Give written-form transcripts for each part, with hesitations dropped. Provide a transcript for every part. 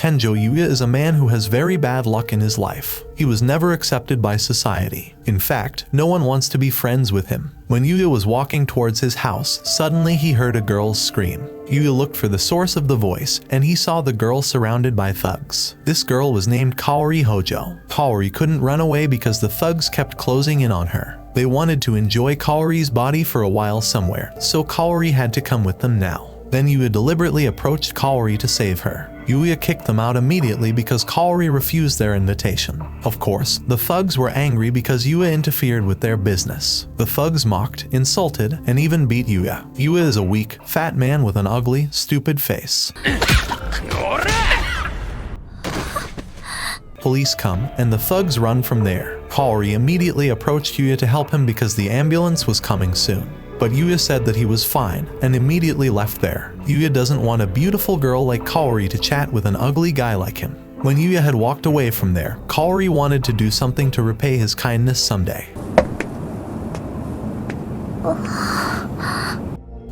Tenjo Yuya is a man who has very bad luck in his life. He was never accepted by society. In fact, no one wants to be friends with him. When Yuya was walking towards his house, suddenly he heard a girl's scream. Yuya looked for the source of the voice, and he saw the girl surrounded by thugs. This girl was named Kaori Hojo. Kaori couldn't run away because the thugs kept closing in on her. They wanted to enjoy Kaori's body for a while somewhere, so Kaori had to come with them now. Then Yuya deliberately approached Kaori to save her. Yuya kicked them out immediately because Kaori refused their invitation. Of course, the thugs were angry because Yuya interfered with their business. The thugs mocked, insulted, and even beat Yuya. Yuya is a weak, fat man with an ugly, stupid face. Police come, and the thugs run from there. Kaori immediately approached Yuya to help him because the ambulance was coming soon. But Yuya said that he was fine, and immediately left there. Yuya doesn't want a beautiful girl like Kaori to chat with an ugly guy like him. When Yuya had walked away from there, Kaori wanted to do something to repay his kindness someday.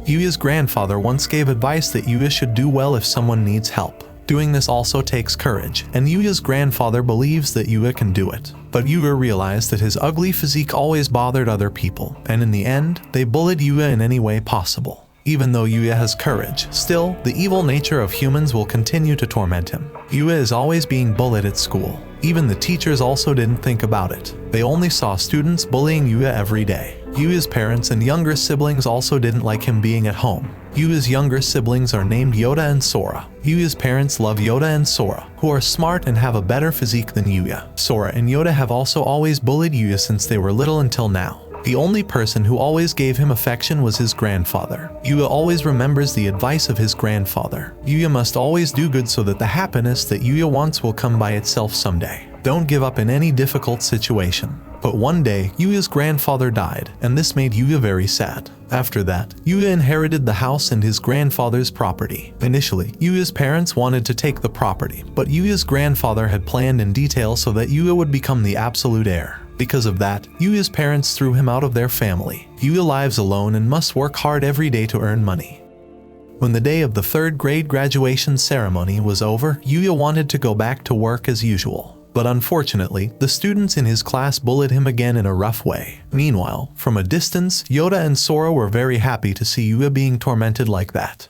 Yuya's grandfather once gave advice that Yuya should do well if someone needs help. Doing this also takes courage, and Yuya's grandfather believes that Yuya can do it. But Yuya realized that his ugly physique always bothered other people, and in the end, they bullied Yuya in any way possible. Even though Yuya has courage, still, the evil nature of humans will continue to torment him. Yuya is always being bullied at school. Even the teachers also didn't think about it. They only saw students bullying Yuya every day. Yuya's parents and younger siblings also didn't like him being at home. Yuya's younger siblings are named Yoda and Sora. Yuya's parents love Yoda and Sora, who are smart and have a better physique than Yuya. Sora and Yoda have also always bullied Yuya since they were little until now. The only person who always gave him affection was his grandfather. Yuya always remembers the advice of his grandfather. Yuya must always do good so that the happiness that Yuya wants will come by itself someday. Don't give up in any difficult situation. But one day, Yuya's grandfather died, and this made Yuya very sad. After that, Yuya inherited the house and his grandfather's property. Initially, Yuya's parents wanted to take the property, but Yuya's grandfather had planned in detail so that Yuya would become the absolute heir. Because of that, Yuya's parents threw him out of their family. Yuya lives alone and must work hard every day to earn money. When the day of the third grade graduation ceremony was over, Yuya wanted to go back to work as usual. But unfortunately, the students in his class bullied him again in a rough way. Meanwhile, from a distance, Yoda and Sora were very happy to see Yuya being tormented like that.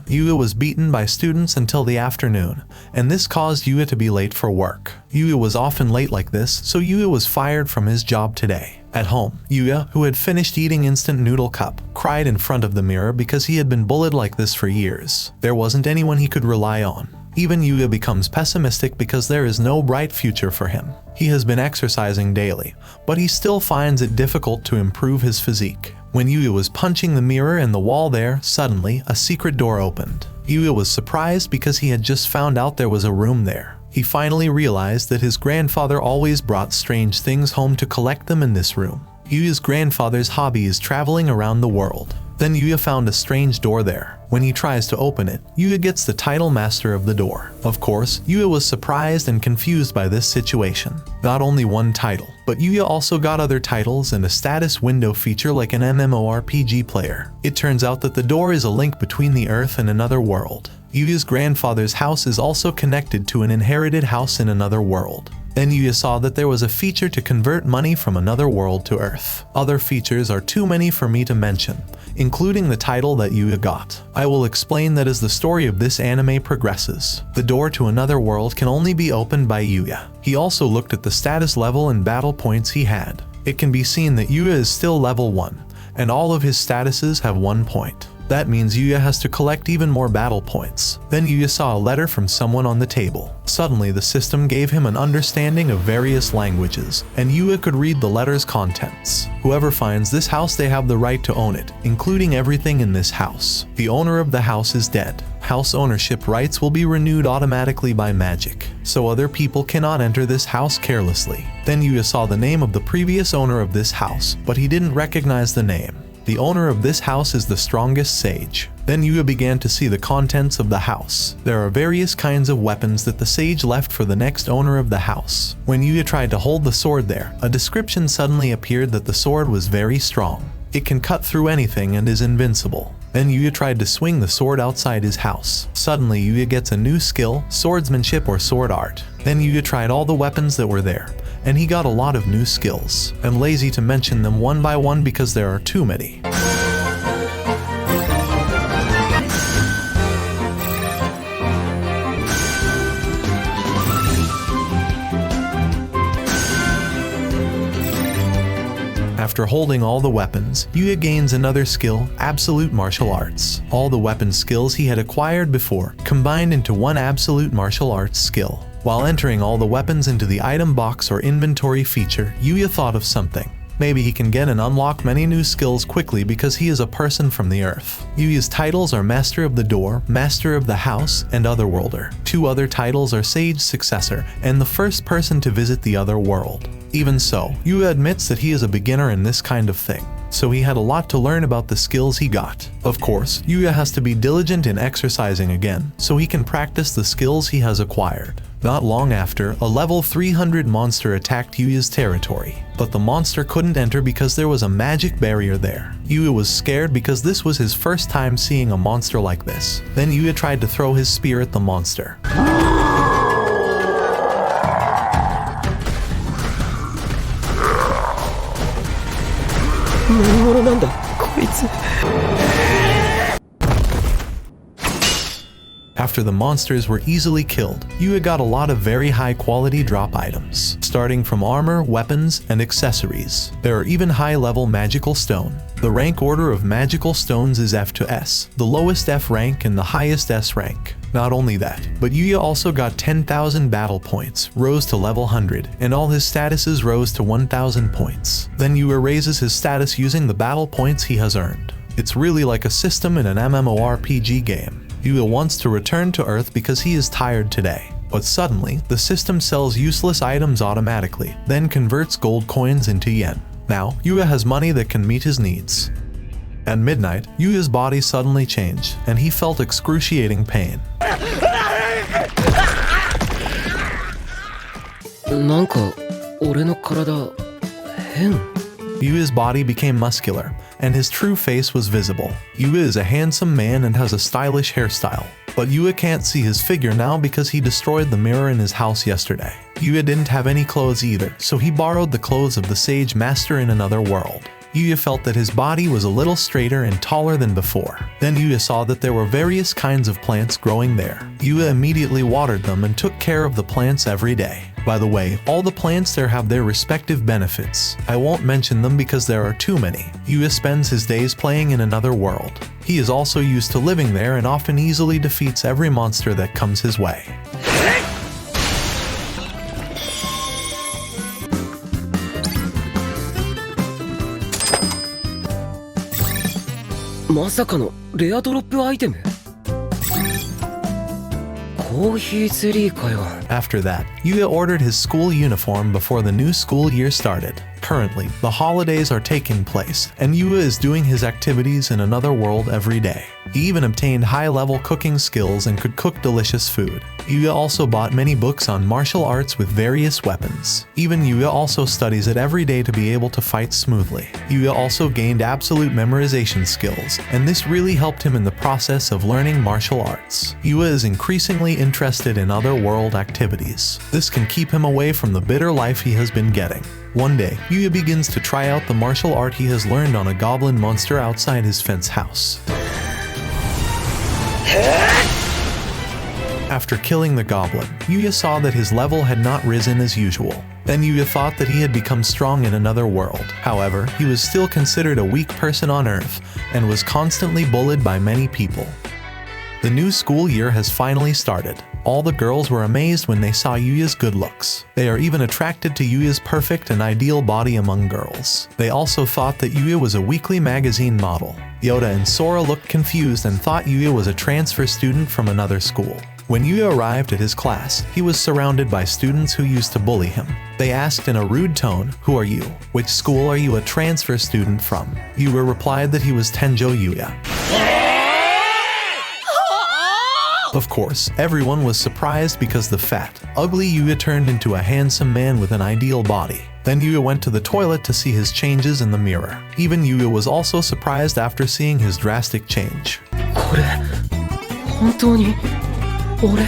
Yuya was beaten by students until the afternoon, and this caused Yuya to be late for work. Yuya was often late like this, so Yuya was fired from his job today. At home, Yuya, who had finished eating instant noodle cup, cried in front of the mirror because he had been bullied like this for years. There wasn't anyone he could rely on. Even Yuya becomes pessimistic because there is no bright future for him. He has been exercising daily, but he still finds it difficult to improve his physique. When Yuya was punching the mirror in the wall there, suddenly a secret door opened. Yuya was surprised because he had just found out there was a room there. He finally realized that his grandfather always brought strange things home to collect them in this room. Yuya's grandfather's hobby is traveling around the world. Then Yuya found a strange door there. When he tries to open it, Yuya gets the title master of the door. Of course, Yuya was surprised and confused by this situation. Not only one title, but Yuya also got other titles and a status window feature like an MMORPG player. It turns out that the door is a link between the Earth and another world. Yuya's grandfather's house is also connected to an inherited house in another world. Then Yuya saw that there was a feature to convert money from another world to Earth. Other features are too many for me to mention, including the title that Yuya got. I will explain that as the story of this anime progresses. The door to another world can only be opened by Yuya. He also looked at the status level and battle points he had. It can be seen that Yuya is still level 1, and all of his statuses have 1 point. That means Yuya has to collect even more battle points. Then Yuya saw a letter from someone on the table. Suddenly the system gave him an understanding of various languages, and Yuya could read the letter's contents. Whoever finds this house, they have the right to own it, including everything in this house. The owner of the house is dead. House ownership rights will be renewed automatically by magic, so other people cannot enter this house carelessly. Then Yuya saw the name of the previous owner of this house, but he didn't recognize the name. The owner of this house is the strongest sage. Then Yuya began to see the contents of the house. There are various kinds of weapons that the sage left for the next owner of the house. When Yuya tried to hold the sword there, a description suddenly appeared that the sword was very strong. It can cut through anything and is invincible. Then Yuya tried to swing the sword outside his house. Suddenly Yuya gets a new skill, swordsmanship or sword art. Then Yuya tried all the weapons that were there, and he got a lot of new skills. I'm lazy to mention them one by one because there are too many. After holding all the weapons, Yuya gains another skill, Absolute Martial Arts. All the weapon skills he had acquired before combined into one Absolute Martial Arts skill. While entering all the weapons into the item box or inventory feature, Yuya thought of something. Maybe he can get and unlock many new skills quickly because he is a person from the earth. Yuya's titles are Master of the Door, Master of the House, and Otherworlder. 2 other titles are Sage Successor and the first person to visit the other world. Even so, Yuya admits that he is a beginner in this kind of thing, so he had a lot to learn about the skills he got. Of course, Yuya has to be diligent in exercising again, so he can practice the skills he has acquired. Not long after, a level 300 monster attacked Yuya's territory, but the monster couldn't enter because there was a magic barrier there. Yuya was scared because this was his first time seeing a monster like this. Then Yuya tried to throw his spear at the monster. After the monsters were easily killed, Yuya got a lot of very high quality drop items, starting from armor, weapons, and accessories. There are even high-level magical stone. The rank order of magical stones is F to S, the lowest F rank and the highest S rank. Not only that, but Yuya also got 10,000 battle points, rose to level 100, and all his statuses rose to 1,000 points. Then Yuya raises his status using the battle points he has earned. It's really like a system in an MMORPG game. Yuya wants to return to Earth because he is tired today. But suddenly, the system sells useless items automatically, then converts gold coins into yen. Now, Yuya has money that can meet his needs. At midnight, Yuya's body suddenly changed, and he felt excruciating pain. Yuya's body became muscular, and his true face was visible. Yuya is a handsome man and has a stylish hairstyle. But Yuya can't see his figure now because he destroyed the mirror in his house yesterday. Yuya didn't have any clothes either, so he borrowed the clothes of the Sage Master in another world. Yuya felt that his body was a little straighter and taller than before. Then Yuya saw that there were various kinds of plants growing there. Yuya immediately watered them and took care of the plants every day. By the way, all the plants there have their respective benefits. I won't mention them because there are too many. Yuya spends his days playing in another world. He is also used to living there and often easily defeats every monster that comes his way. After that, Yuya ordered his school uniform before the new school year started. Currently, the holidays are taking place, and Yuya is doing his activities in another world every day. He even obtained high-level cooking skills and could cook delicious food. Yuya also bought many books on martial arts with various weapons. Even Yuya also studies it every day to be able to fight smoothly. Yuya also gained absolute memorization skills, and this really helped him in the process of learning martial arts. Yuya is increasingly interested in other world activities. This can keep him away from the bitter life he has been getting. One day, Yuya begins to try out the martial art he has learned on a goblin monster outside his fence house. After killing the goblin, Yuya saw that his level had not risen as usual. Then Yuya thought that he had become strong in another world. However, he was still considered a weak person on Earth and was constantly bullied by many people. The new school year has finally started. All the girls were amazed when they saw Yuya's good looks. They are even attracted to Yuya's perfect and ideal body among girls. They also thought that Yuya was a weekly magazine model. Yoda and Sora looked confused and thought Yuya was a transfer student from another school. When Yuya arrived at his class, he was surrounded by students who used to bully him. They asked in a rude tone, "Who are you? Which school are you a transfer student from?" Yuya replied that he was Tenjo Yuya. Of course, everyone was surprised because the fat, ugly Yuya turned into a handsome man with an ideal body. Then Yuya went to the toilet to see his changes in the mirror. Even Yuya was also surprised after seeing his drastic change. これ本当に俺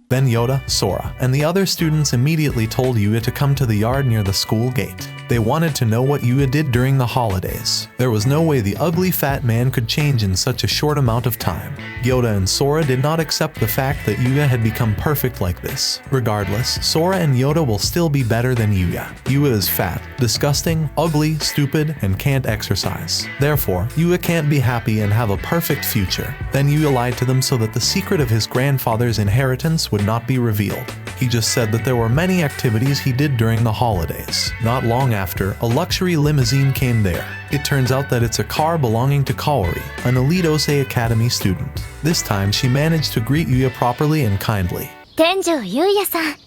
Then Yoda, Sora, and the other students immediately told Yuya to come to the yard near the school gate. They wanted to know what Yuya did during the holidays. There was no way the ugly fat man could change in such a short amount of time. Yoda and Sora did not accept the fact that Yuya had become perfect like this. Regardless, Sora and Yoda will still be better than Yuya. Yuya is fat, disgusting, ugly, stupid, and can't exercise. Therefore, Yuya can't be happy and have a perfect future. Then Yuya lied to them so that the secret of his grandfather's inheritance would not be revealed. He just said that there were many activities he did during the holidays. Not long after, a luxury limousine came there. It turns out that it's a car belonging to Kaori, an elite Osei Academy student. This time, she managed to greet Yuya properly and kindly. 天城ゆうやさん